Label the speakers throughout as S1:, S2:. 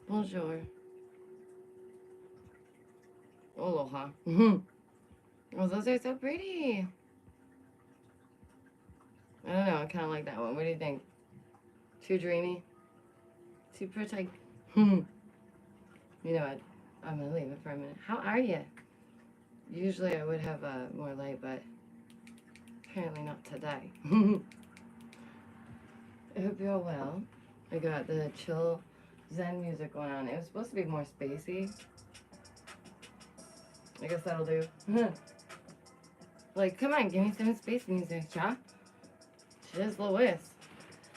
S1: Bonjour. Aloha. Oh, those are so pretty. I don't know. I kind of like that one. What do you think? Too dreamy? Too pretty? You know what? I'm going to leave it for a minute. How are you? Usually I would have more light, but apparently not today. I hope you're well. I got the chill Zen music going on. It was supposed to be more spacey. I guess that'll do. Like, come on, give me some space music, yeah? Just Louis.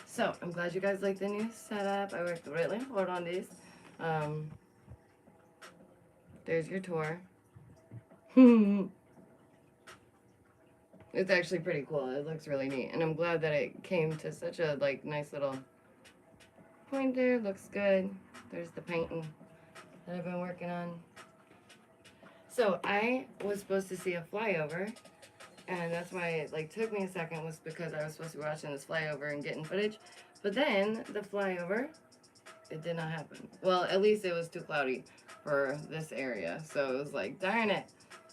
S1: So, I'm glad you guys like the new setup. I worked really hard on this. There's your tour. It's actually pretty cool. It looks really neat. And I'm glad that it came to such a, like, nice little point there. Looks good. There's the painting that I've been working on. So, I was supposed to see a flyover. And that's why it like took me a second, was because I was supposed to be watching this flyover and getting footage. But then the flyover, it did not happen. Well, at least it was too cloudy for this area. So it was like, darn it.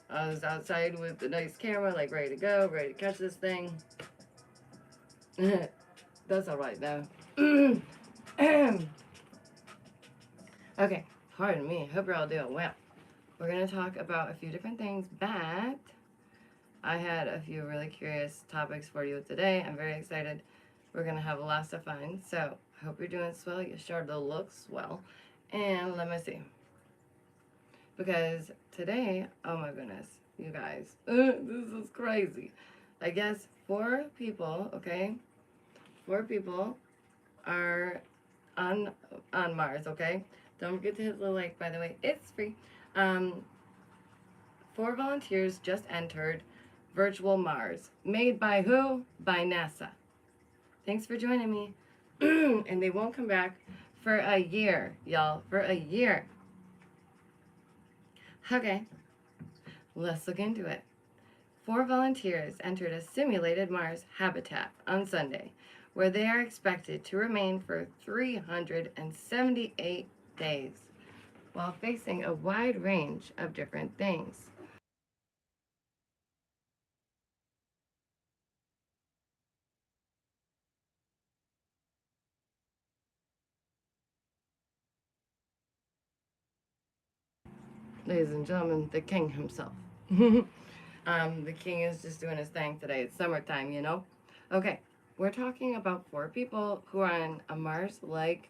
S1: I was outside with the nice camera, like ready to go, ready to catch this thing. That's all right though. Okay, pardon me. Hope you're all doing well. We're going to talk about a few different things, but I had a few really curious topics for you today. I'm very excited. We're going to have lots of fun. So, I hope you're doing swell. You sure do look swell. And let me see. Because today, oh my goodness, you guys, this is crazy. I guess 4 people, okay? 4 people are on Mars, okay? Don't forget to hit the like, by the way. It's free. 4 volunteers just entered Virtual Mars. Made by who? By NASA. Thanks for joining me. And they won't come back for a year, y'all. For a year. Okay. Let's look into it. 4 volunteers entered a simulated Mars habitat on Sunday, where they are expected to remain for 378 days, while facing a wide range of different things. Ladies and gentlemen, the king himself. The king is just doing his thing today. It's summertime, you know? Okay, we're talking about 4 people who are in a Mars-like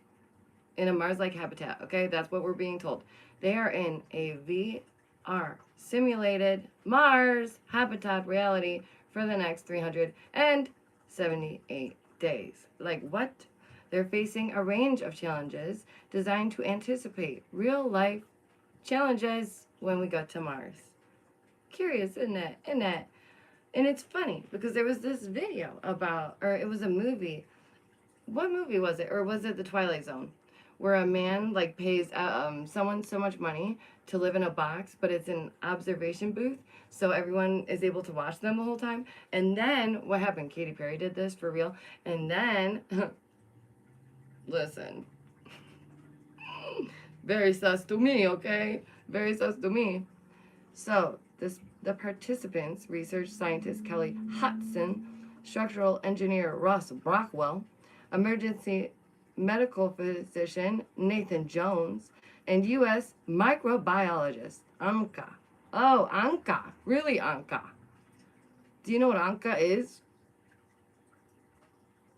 S1: habitat, okay? That's what we're being told. They are in a VR simulated Mars habitat reality for the next 378 days. Like, what? They're facing a range of challenges designed to anticipate real-life challenges when we go to Mars. Curious, isn't it? Isn't it? And it's funny because there was this video about, or it was a movie. What movie was it? Or was it The Twilight Zone? Where a man like pays someone so much money to live in a box, but it's an observation booth, so everyone is able to watch them the whole time. And then what happened? Katy Perry did this for real. And then, listen, very sus to me, okay? Very sus to me. So the participants, research scientist Kelly Hudson, structural engineer Ross Brockwell, emergency medical physician Nathan Jones, and U.S. microbiologist Anka. Oh, Anka. Really, Anka. Do you know what Anka is?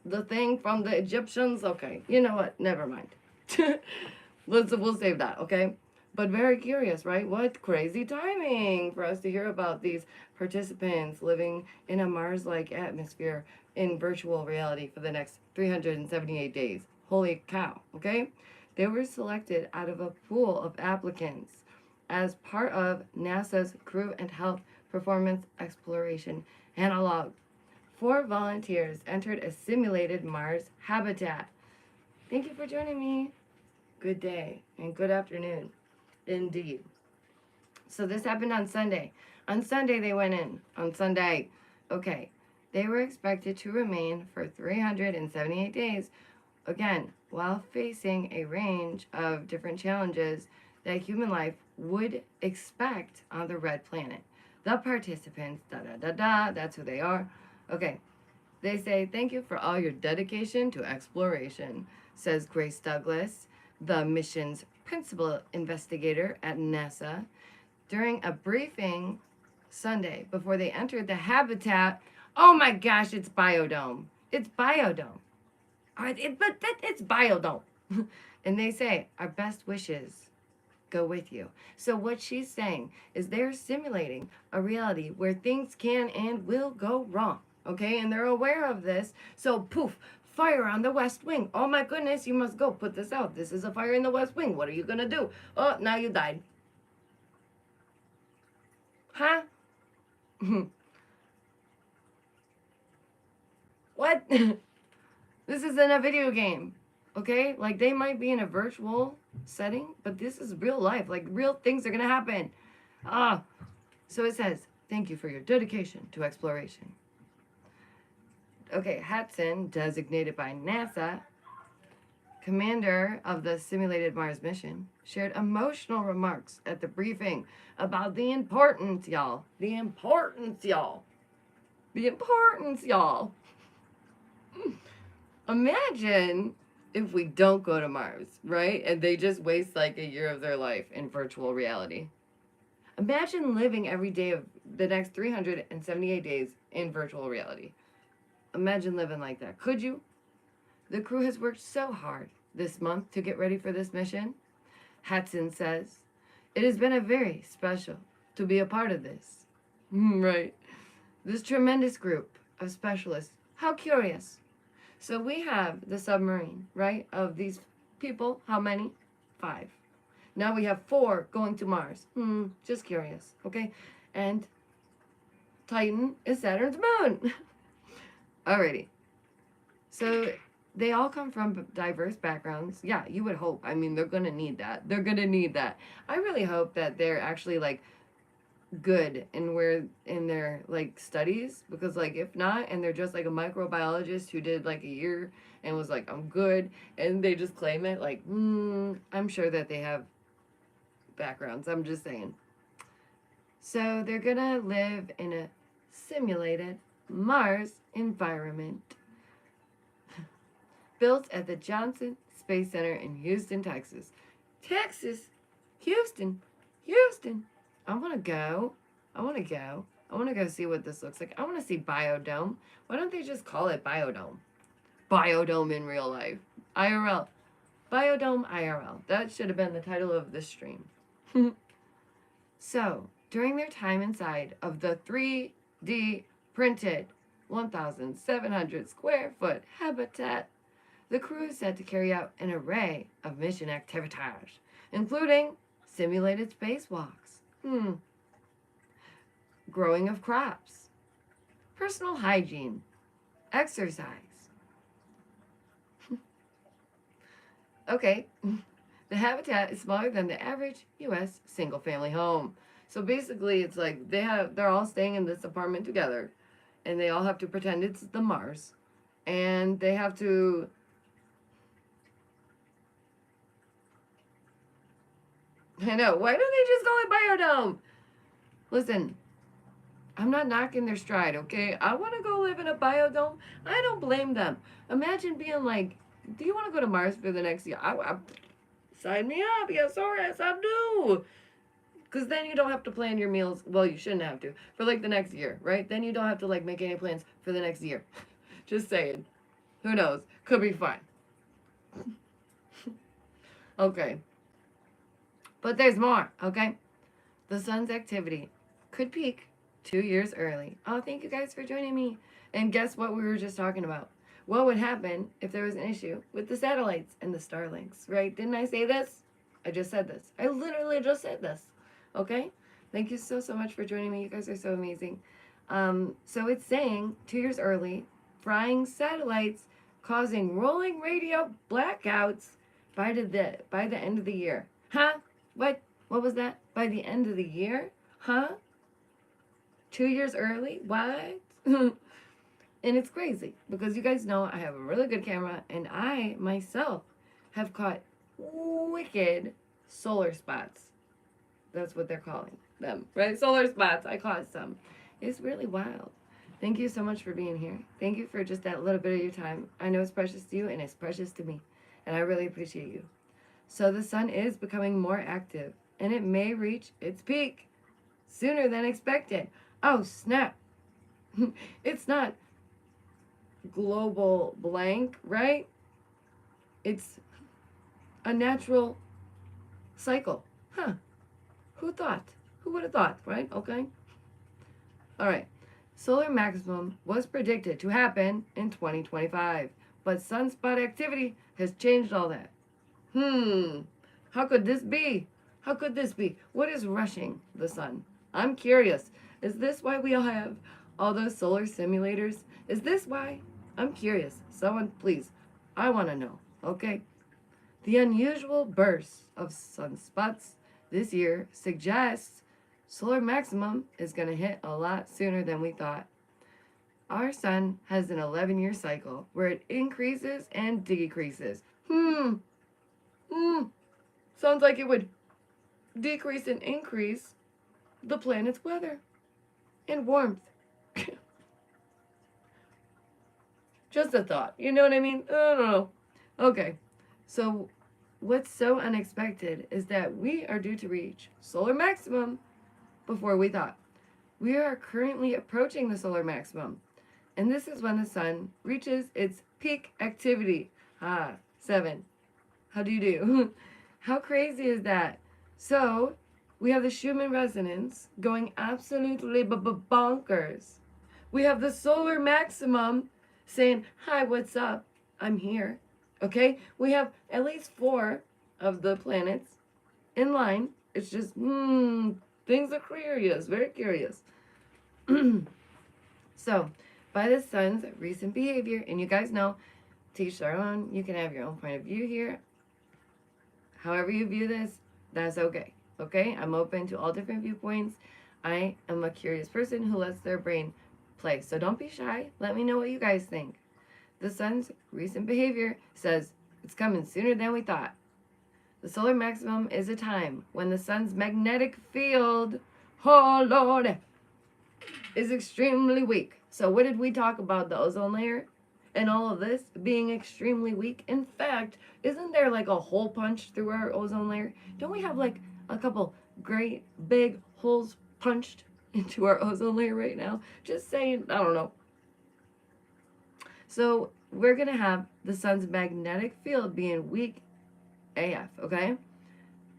S1: The thing from the Egyptians? Okay, you know what? Never mind. We'll save that, okay? But very curious, right? What crazy timing for us to hear about these participants living in a Mars-like atmosphere in virtual reality for the next 378 days. Holy cow, okay? They were selected out of a pool of applicants as part of NASA's Crew and Health Performance Exploration Analog. 4 volunteers entered a simulated Mars habitat. Thank you for joining me. Good day and good afternoon. Indeed. So this happened on Sunday. On Sunday they went in. On Sunday. Okay. They were expected to remain for 378 days. Again, while facing a range of different challenges that human life would expect on the red planet. The participants, da da da da, that's who they are. Okay, they say, thank you for all your dedication to exploration, says Grace Douglas, the mission's principal investigator at NASA, during a briefing Sunday before they entered the habitat. Oh my gosh, it's Biodome. It's Biodome. All right, it's Biodome. And they say, our best wishes go with you. So what she's saying is they're simulating a reality where things can and will go wrong. Okay, and they're aware of this. So poof, fire on the West Wing. Oh my goodness, you must go put this out. This is a fire in the West Wing. What are you gonna do? Oh, now you died. Huh? What? This isn't a video game. Okay? Like, they might be in a virtual setting, but this is real life. Like, real things are gonna happen. So it says, thank you for your dedication to exploration. Okay, Hudson, designated by NASA, commander of the simulated Mars mission, shared emotional remarks at the briefing about the importance, y'all. The importance, y'all. The importance, y'all. Imagine if we don't go to Mars, right? And they just waste like a year of their life in virtual reality. Imagine living every day of the next 378 days in virtual reality. Imagine living like that. Could you? The crew has worked so hard this month to get ready for this mission. Hudson says, it has been a very special to be a part of this. Right. This tremendous group of specialists. How curious. So we have the submarine, right, of these people. How many? 5. Now we have 4 going to Mars. Just curious, okay? And Titan is Saturn's moon. Alrighty. So they all come from diverse backgrounds. Yeah, you would hope. I mean, they're going to need that. They're going to need that. I really hope that they're actually, like, good in their like studies, because like if not, and they're just like a microbiologist who did like a year and was like, I'm good, and they just claim it, like I'm sure that they have backgrounds. I'm just saying. So they're gonna live in a simulated Mars environment built at the Johnson Space Center in Houston, Texas. Houston. I want to go. I want to go see what this looks like. I want to see Biodome. Why don't they just call it Biodome? Biodome in real life. IRL. Biodome IRL. That should have been the title of this stream. So, during their time inside of the 3D printed 1,700 square foot habitat, the crew is set to carry out an array of mission activities, including simulated spacewalks, growing of crops, personal hygiene, exercise. Okay, the habitat is smaller than the average U.S. single-family home. So basically, it's like they're all staying in this apartment together, and they all have to pretend it's the Mars, and they have to. I know. Why don't they just call it Biodome? Listen, I'm not knocking their stride, okay? I want to go live in a biodome. I don't blame them. Imagine being like, do you want to go to Mars for the next year? Sign me up. Yes, sir. Yes, I do. Because then you don't have to plan your meals. Well, you shouldn't have to. For like the next year, right? Then you don't have to like make any plans for the next year. Just saying. Who knows? Could be fun. Okay. But there's more, okay? The sun's activity could peak 2 years early. Oh, thank you guys for joining me. And guess what we were just talking about? What would happen if there was an issue with the satellites and the Starlinks, right? Didn't I say this? I just said this. I literally just said this, okay? Thank you so much for joining me. You guys are so amazing. So it's saying 2 years early, frying satellites causing rolling radio blackouts by the end of the year. Huh? What was that? By the end of the year? Huh? 2 years early? What? And it's crazy because you guys know I have a really good camera, and I myself have caught wicked solar spots. That's what they're calling them, right? Solar spots. I caught some. It's really wild. Thank you so much for being here. Thank you for just that little bit of your time. I know it's precious to you and it's precious to me. And I really appreciate you. So the sun is becoming more active and it may reach its peak sooner than expected. Oh, snap. It's not global blank, right? It's a natural cycle. Huh. Who thought? Who would have thought, right? Okay. All right. Solar maximum was predicted to happen in 2025, but sunspot activity has changed all that. How could this be? How could this be? What is rushing the sun? I'm curious. Is this why we all have all those solar simulators? Is this why? I'm curious. Someone, please. I want to know. Okay. The unusual bursts of sunspots this year suggests solar maximum is going to hit a lot sooner than we thought. Our sun has an 11-year cycle where it increases and decreases. Sounds like it would decrease and increase the planet's weather and warmth. Just a thought. You know what I mean? I don't know. Okay. So what's so unexpected is that we are due to reach solar maximum before we thought. We are currently approaching the solar maximum. And this is when the sun reaches its peak activity. 7. How do you do? How crazy is that? So we have the Schumann resonance going absolutely bonkers. We have the solar maximum saying, hi, what's up? I'm here. Okay? We have at least 4 of the planets in line. It's just, things are curious, very curious. So, by the sun's recent behavior, and you guys know, to each their own, you can have your own point of view here. However you view this, that's okay. Okay? I'm open to all different viewpoints. I am a curious person who lets their brain play. So don't be shy. Let me know what you guys think. The sun's recent behavior says it's coming sooner than we thought. The solar maximum is a time when the sun's magnetic field, oh Lord, is extremely weak. So what did we talk about? The ozone layer and all of this being extremely weak. In fact, isn't there like a hole punch through our ozone layer? Don't we have like a couple great big holes punched into our ozone layer right now? Just saying, I don't know. So we're going to have the sun's magnetic field being weak AF, okay?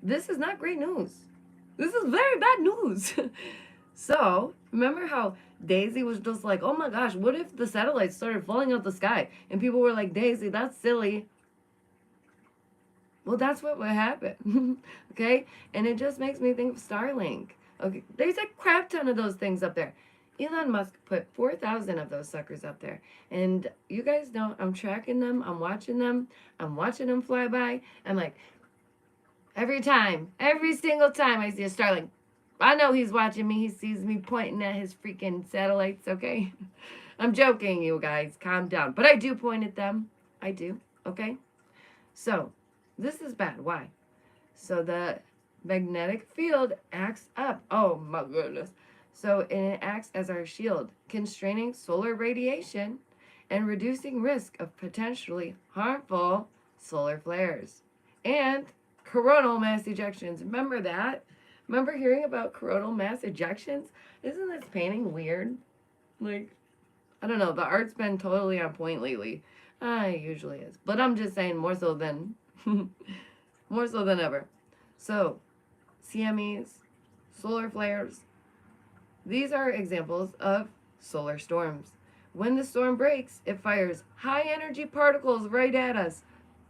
S1: This is not great news. This is very bad news. So, remember how Daisy was just like, oh my gosh, what if the satellites started falling out the sky? And people were like, Daisy, that's silly. Well, that's what would happen, okay? And it just makes me think of Starlink. Okay, there's a crap ton of those things up there. Elon Musk put 4,000 of those suckers up there. And you guys know I'm tracking them. I'm watching them. I'm watching them fly by. I'm like, every single time I see a Starlink, I know he's watching me. He sees me pointing at his freaking satellites, okay? I'm joking, you guys. Calm down. But I do point at them. I do, okay? So, this is bad. Why? So the magnetic field acts up. Oh, my goodness. So it acts as our shield, constraining solar radiation and reducing risk of potentially harmful solar flares and coronal mass ejections. Remember that? Remember hearing about coronal mass ejections? Isn't this painting weird? Like, I don't know. The art's been totally on point lately. It usually is. But I'm just saying more so than ever. So, CMEs, solar flares, these are examples of solar storms. When the storm breaks, it fires high energy particles right at us.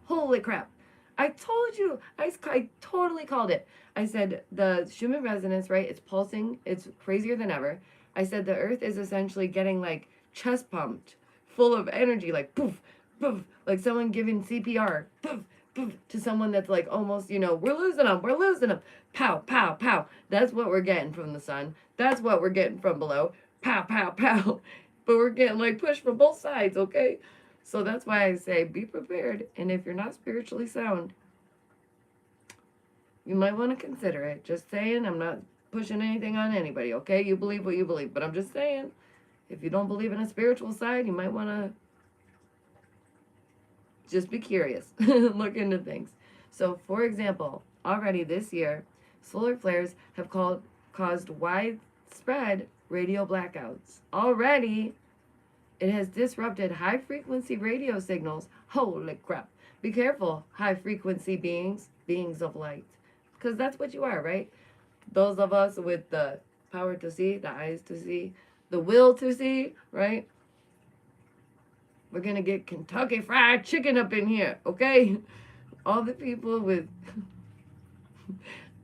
S1: Holy crap. I told you. I totally called it. I said the Schumann resonance, right? It's pulsing. It's crazier than ever. I said the Earth is essentially getting like chest pumped, full of energy, like poof, poof, like someone giving CPR, poof, poof, to someone that's like almost, we're losing them. Pow, pow, pow. That's what we're getting from the sun. That's what we're getting from below. Pow, pow, pow. But we're getting like pushed from both sides, okay? So that's why I say be prepared. And if you're not spiritually sound, you might want to consider it. Just saying, I'm not pushing anything on anybody, okay? You believe what you believe. But I'm just saying, if you don't believe in a spiritual side, you might want to just be curious. Look into things. So, for example, already this year, solar flares have caused widespread radio blackouts. Already, it has disrupted high-frequency radio signals. Holy crap. Be careful, high-frequency beings of light. Because that's what you are, right? Those of us with the power to see, the eyes to see, the will to see, right? We're going to get Kentucky Fried Chicken up in here, okay? All the people with...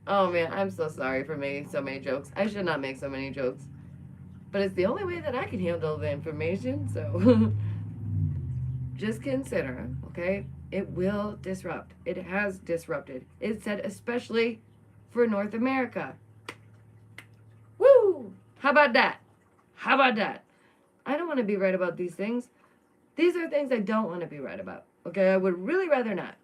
S1: Oh, man, I'm so sorry for making so many jokes. I should not make so many jokes. But it's the only way that I can handle the information, so... Just consider, okay? It will disrupt. It has disrupted. It said especially for North America. Woo! How about that? How about that? I don't want to be right about these things. These are things I don't want to be right about. Okay, I would really rather not.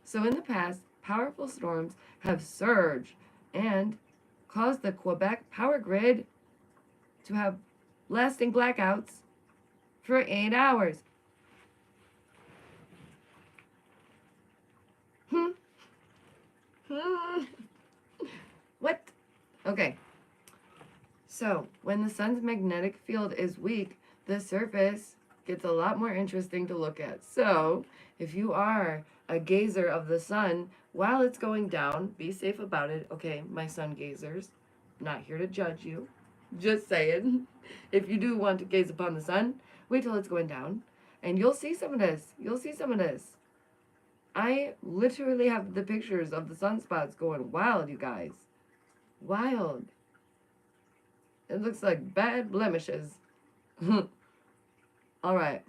S1: So in the past, powerful storms have surged and caused the Quebec power grid to have lasting blackouts for 8 hours. What? Okay. So, when the sun's magnetic field is weak, the surface gets a lot more interesting to look at. So, if you are a gazer of the sun while it's going down, be safe about it. Okay, my sun gazers, not here to judge you. Just saying. If you do want to gaze upon the sun, wait till it's going down, and you'll see some of this. You'll see some of this. I literally have the pictures of the sunspots going wild, you guys. Wild. It looks like bad blemishes. All right.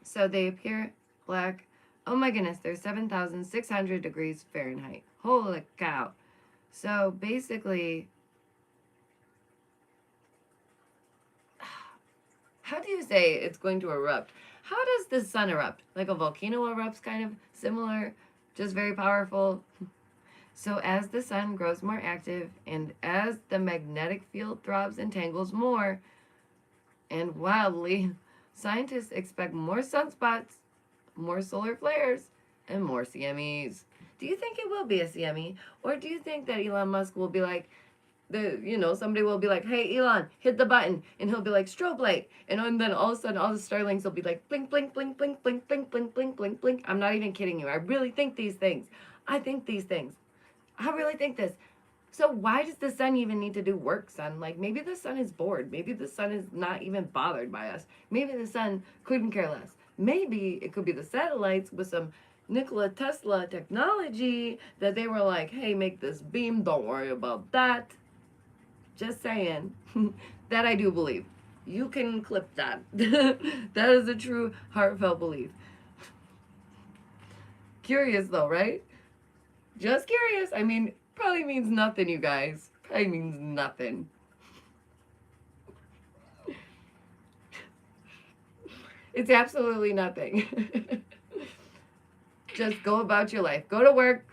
S1: So they appear black. Oh my goodness, they're 7,600 degrees Fahrenheit. Holy cow. So basically, how do you say it's going to erupt? How does the sun erupt? Like a volcano erupts, kind of similar, just very powerful. So as the sun grows more active and as the magnetic field throbs and tangles more and wildly, scientists expect more sunspots, more solar flares, and more CMEs. Do you think it will be a CME? Or do you think that Elon Musk will be like, somebody will be like, hey, Elon, hit the button. And he'll be like, strobe light. And then all of a sudden, all the starlings will be like, blink, blink, blink, blink, blink, blink, blink, blink, blink, blink. I'm not even kidding you. I really think these things. I think these things. I really think this. So why does the sun even need to do work, son? Like, maybe the sun is bored. Maybe the sun is not even bothered by us. Maybe the sun couldn't care less. Maybe it could be the satellites with some Nikola Tesla technology that they were like, hey, make this beam. Don't worry about that. Just saying. That I do believe. You can clip that. That is a true heartfelt belief. Curious though, right? Just curious. I mean, probably means nothing, you guys. Probably means nothing. It's absolutely nothing. Just go about your life. Go to work.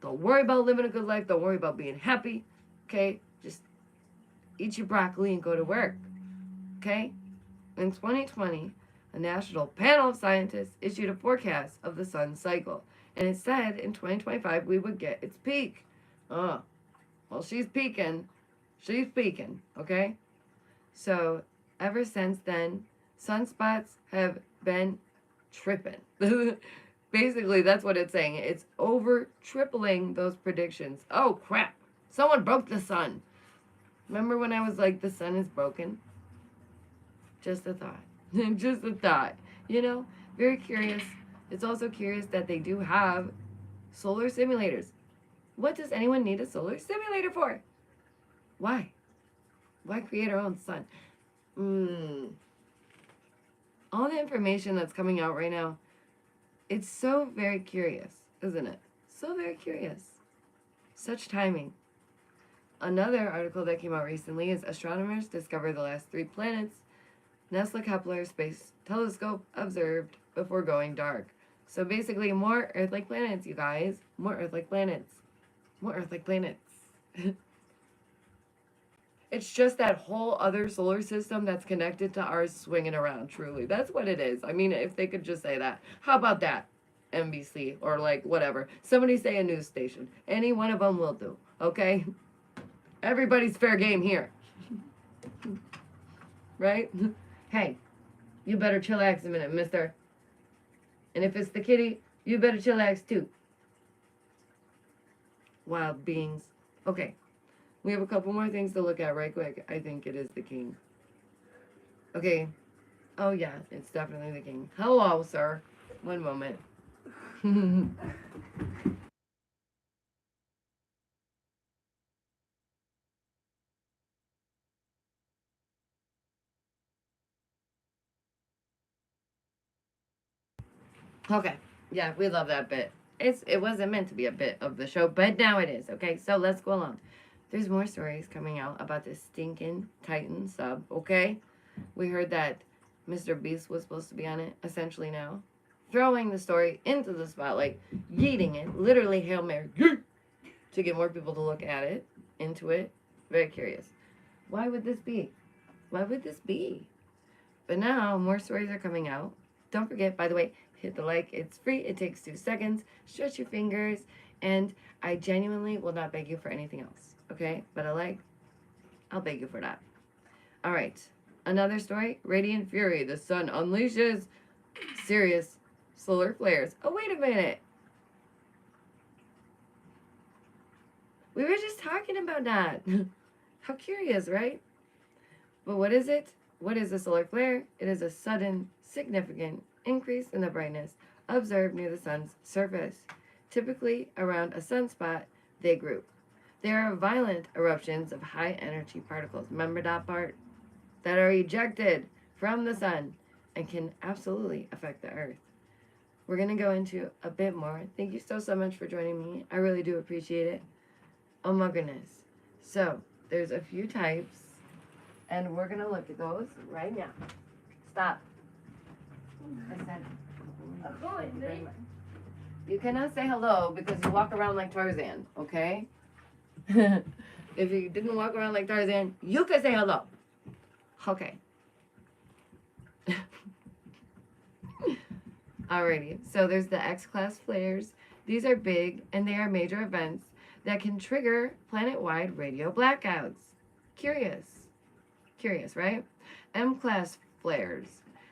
S1: Don't worry about living a good life. Don't worry about being happy. Okay? Just eat your broccoli and go to work. Okay? In 2020, a national panel of scientists issued a forecast of the sun's cycle. And it said in 2025 we would get its peak. Oh, well, she's peaking. She's peaking, okay? So, ever since then, sunspots have been tripping. Basically, that's what it's saying. It's over tripling those predictions. Oh, crap. Someone broke the sun. Remember when I was like, the sun is broken? Just a thought. Just a thought. Very curious. It's also curious that they do have solar simulators. What does anyone need a solar simulator for? Why? Why create our own sun? All the information that's coming out right now, it's so very curious, isn't it? So very curious. Such timing. Another article that came out recently is astronomers discover the last 3 planets Nesla Kepler Space Telescope observed before going dark. So basically, more Earth-like planets, you guys. More Earth-like planets. More Earth-like planets. It's just that whole other solar system that's connected to ours swinging around, truly. That's what it is. I mean, if they could just say that. How about that? NBC or like whatever. Somebody say a news station. Any one of them will do, okay? Everybody's fair game here. Right? Hey, you better chillax a minute, mister. And if it's the kitty, you better chillax too. Wild beings. Okay. We have a couple more things to look at right quick. I think it is the king. Okay. Oh, yeah, it's definitely the king. Hello, sir. One moment. Okay. Yeah, we love that bit. It wasn't meant to be a bit of the show, but now it is. Okay, so let's go along. There's more stories coming out about this stinking Titan sub, okay? We heard that Mr. Beast was supposed to be on it, essentially now. Throwing the story into the spotlight, yeeting it, literally Hail Mary, yeet, to get more people to look at it, into it. Very curious. Why would this be? Why would this be? But now, more stories are coming out. Don't forget, by the way, hit the like. It's free. It takes 2 seconds. Stretch your fingers. And I genuinely will not beg you for anything else. Okay? But a like, I'll beg you for that. All right. Another story. Radiant Fury. The sun unleashes serious solar flares. Oh, wait a minute. We were just talking about that. How curious, right? But what is it? What is a solar flare? It is a sudden, significant increase in the brightness observed near the sun's surface. Typically, around a sunspot, they group. They are violent eruptions of high-energy particles, remember that part? That are ejected from the sun and can absolutely affect the Earth. We're going to go into a bit more. Thank you so much for joining me. I really do appreciate it. Oh my goodness. So, there's a few types. And we're going to look at those right now. Stop. I said, you cannot say hello because you walk around like Tarzan, okay? If you didn't walk around like Tarzan, you could say hello. Okay. Alrighty, so there's the X-class flares. These are big and they are major events that can trigger planet-wide radio blackouts. Curious, right? M-class flares.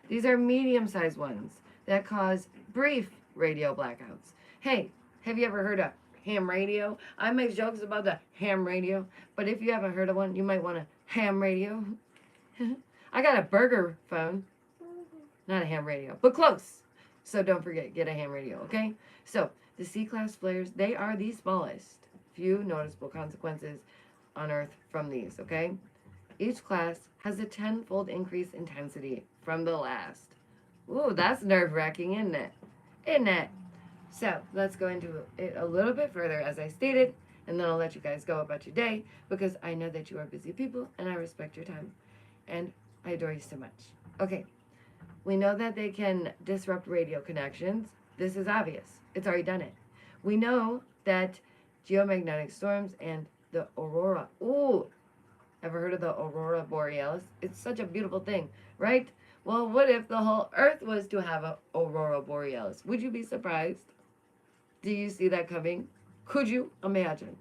S1: These are medium-sized ones that cause brief radio blackouts. Hey, have you ever heard of ham radio? I make jokes about the ham radio, but if you haven't heard of one, you might want a ham radio. I got a burger phone, not a ham radio, but close. So don't forget, get a ham radio, okay? So the C-class flares, they are the smallest. Few noticeable consequences on Earth from these, okay? Each class has a 10-fold increase intensity from the last. Ooh, that's nerve-wracking, isn't it? Isn't it? So let's go into it a little bit further, as I stated, and then I'll let you guys go about your day because I know that you are busy people and I respect your time. And I adore you so much. Okay, we know that they can disrupt radio connections. This is obvious. It's already done it. We know that geomagnetic storms and the aurora. Ooh, ever heard of the aurora borealis? It's such a beautiful thing, right? Well, what if the whole Earth was to have an aurora borealis? Would you be surprised? Do you see that coming? Could you imagine?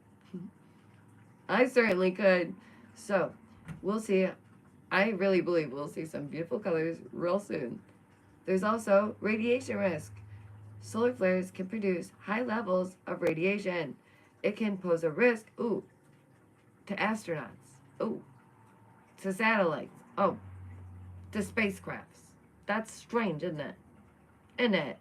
S1: I certainly could. So, we'll see. I really believe we'll see some beautiful colors real soon. There's also radiation risk. Solar flares can produce high levels of radiation. It can pose a risk, to astronauts, to satellites, to spacecrafts. That's strange, isn't it? Isn't it?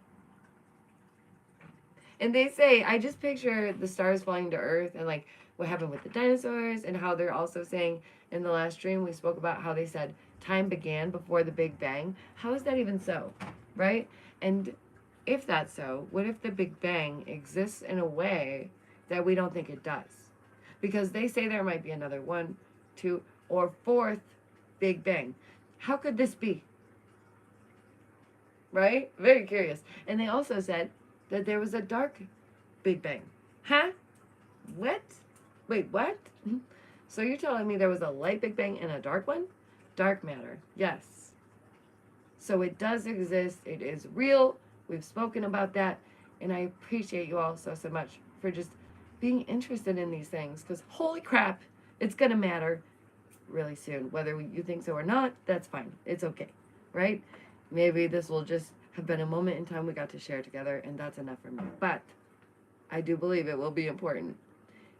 S1: And they say, I just picture the stars falling to Earth and like what happened with the dinosaurs and how they're also saying in the last stream we spoke about how they said time began before the Big Bang. How is that even so, right? And if that's so, what if the Big Bang exists in a way that we don't think it does? Because they say there might be another 1, 2, or 4th Big Bang. How could this be? Right? Very curious. And they also said that there was a dark Big Bang. Huh? What? Wait, what? So you're telling me there was a light Big Bang and a dark one? Dark matter. Yes. So it does exist. It is real. We've spoken about that. And I appreciate you all so much for just being interested in these things. Because holy crap, it's going to matter really soon. Whether you think so or not, that's fine. It's okay. Right? Maybe this will just have been a moment in time we got to share together. And that's enough for me. But I do believe it will be important.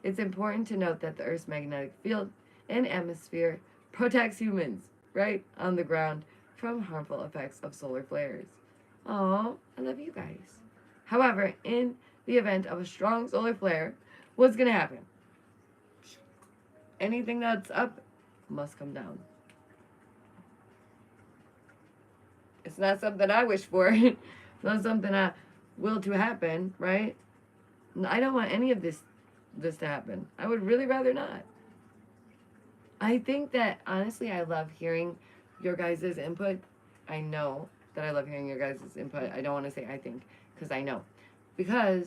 S1: It's important to note that the Earth's magnetic field and atmosphere protects humans, right, on the ground from harmful effects of solar flares. Oh, I love you guys. However, in the event of a strong solar flare, what's going to happen? Anything that's up must come down. It's not something I wish for. It's not something I will to happen, right? I don't want any of this to happen. I would really rather not. I think that, honestly, I love hearing your guys' input. I know that I love hearing your guys' input. I don't want to say I think, because I know. Because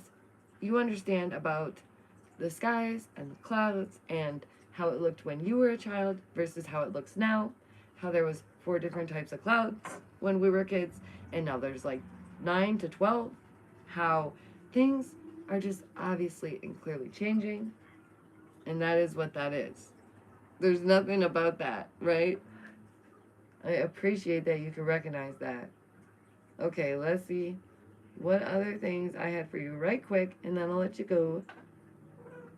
S1: you understand about the skies and the clouds and how it looked when you were a child versus how it looks now. How there was 4 different types of clouds when we were kids, and now there's like 9 to 12. How things are just obviously and clearly changing, and that is what that is. There's nothing about that, right? I appreciate that you can recognize that. Okay, let's see what other things I had for you right quick, and then I'll let you go.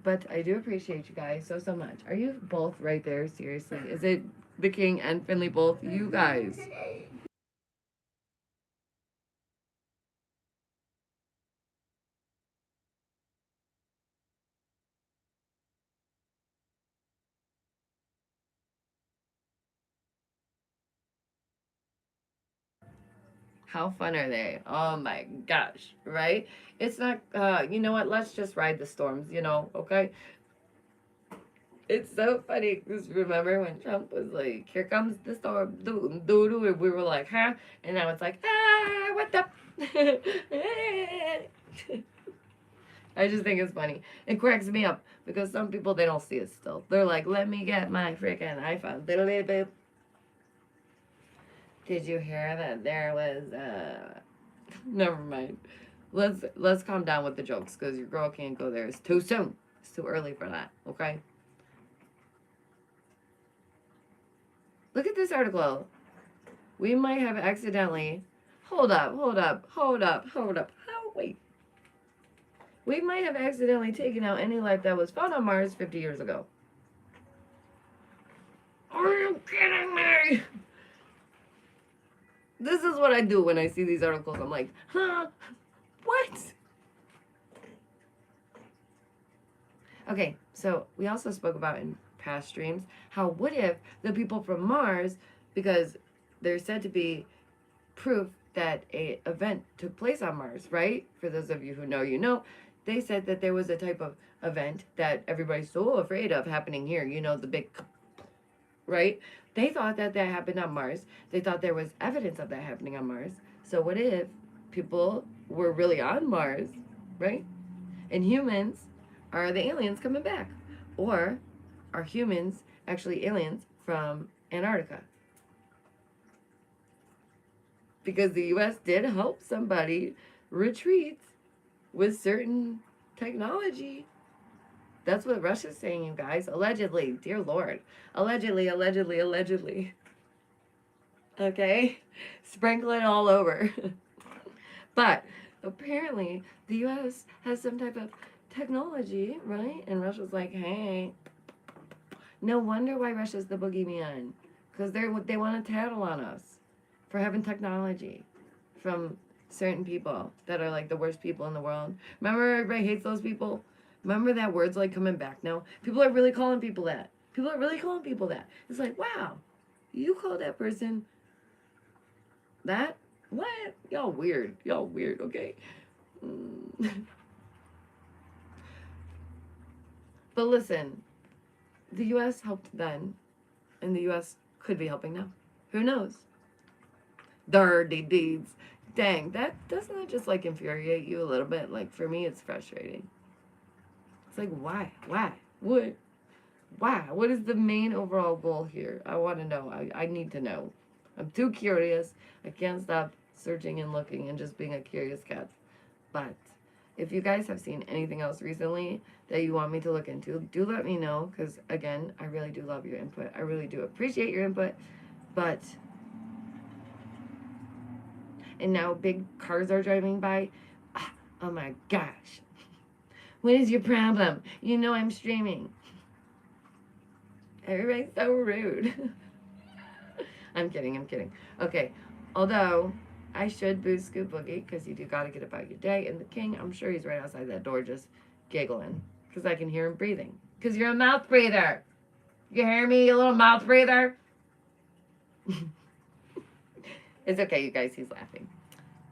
S1: But I do appreciate you guys so much. Are you both right there? Seriously? Is it the King and Finley both? You guys. How fun are they? Oh my gosh, right? It's not, you know what? Let's just ride the storms, okay? It's so funny because remember when Trump was like, here comes the storm, doo doo doo, and we were like, huh? And now it's like, what the? I just think it's funny. It cracks me up because some people, they don't see it still. They're like, let me get my freaking iPhone. Did you hear that there was never mind. Let's calm down with the jokes because your girl can't go there. It's too soon. It's too early for that, okay? Look at this article. We might have accidentally hold up. Wait. We might have accidentally taken out any life that was found on Mars 50 years ago. Are you kidding me? This is what I do when I see these articles. I'm like, huh? What? Okay, so we also spoke about in past streams how what if the people from Mars, because there's said to be proof that a event took place on Mars, right? For those of you who know, you know. They said that there was a type of event that everybody's so afraid of happening here. You know, the big, right? They thought that happened on Mars. They thought there was evidence of that happening on Mars. So what if people were really on Mars, right? And humans are the aliens coming back? Or are humans actually aliens from Antarctica? Because the U.S. did help somebody retreat with certain technology. That's what Russia's saying, you guys. Allegedly. Dear Lord. Allegedly. Okay? Sprinkle it all over. But apparently the U.S. has some type of technology, right? And Russia's like, hey. No wonder why Russia's the boogeyman. Because they want to tattle on us for having technology from certain people that are like the worst people in the world. Remember, everybody hates those people? Remember that word's like coming back now? People are really calling people that. It's like, wow, you call that person that? What? Y'all weird, okay? But listen, the U.S. helped then, and the U.S. could be helping now. Who knows? Dirty deeds. Dang, doesn't that just like infuriate you a little bit? Like for me, it's frustrating. It's like, why? What? Why? What is the main overall goal here? I want to know. I need to know. I'm too curious. I can't stop searching and looking and just being a curious cat. But if you guys have seen anything else recently that you want me to look into, do let me know. Because, again, I really do love your input. I really do appreciate your input. But, and now big cars are driving by. Oh my gosh. What is your problem? You know I'm streaming. Everybody's so rude. I'm kidding. Okay, although I should boost Scoop Boogie because you do gotta get about your day. And the king, I'm sure he's right outside that door just giggling because I can hear him breathing. Because you're a mouth breather. You hear me, you little mouth breather? It's okay, you guys, he's laughing.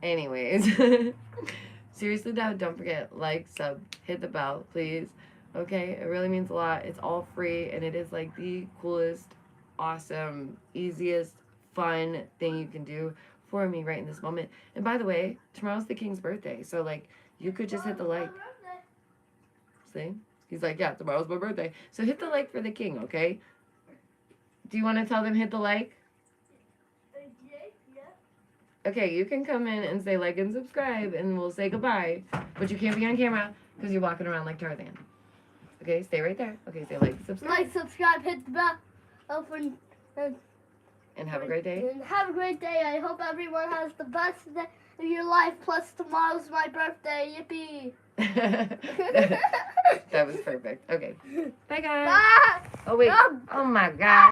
S1: Anyways, seriously though, don't forget, like, sub, hit the bell, please. Okay, it really means a lot. It's all free, and it is like the coolest, awesome, easiest, fun thing you can do for me right in this moment. And by the way, tomorrow's the king's birthday, so like you could just hit the like. See? He's like, yeah, tomorrow's my birthday. So hit the like for the king, okay? Do you want to tell them hit the like? Okay, you can come in and say like and subscribe, and we'll say goodbye. But you can't be on camera because you're walking around like Tarzan. Okay, stay right there. Okay, say like, subscribe.
S2: Like, subscribe, hit the bell. Open.
S1: And have a great day.
S2: And have a great day. I hope everyone has the best day of your life. Plus, tomorrow's my birthday. Yippee.
S1: That was perfect. Okay. Bye, guys.
S2: Bye.
S1: Oh, wait. Oh, my God.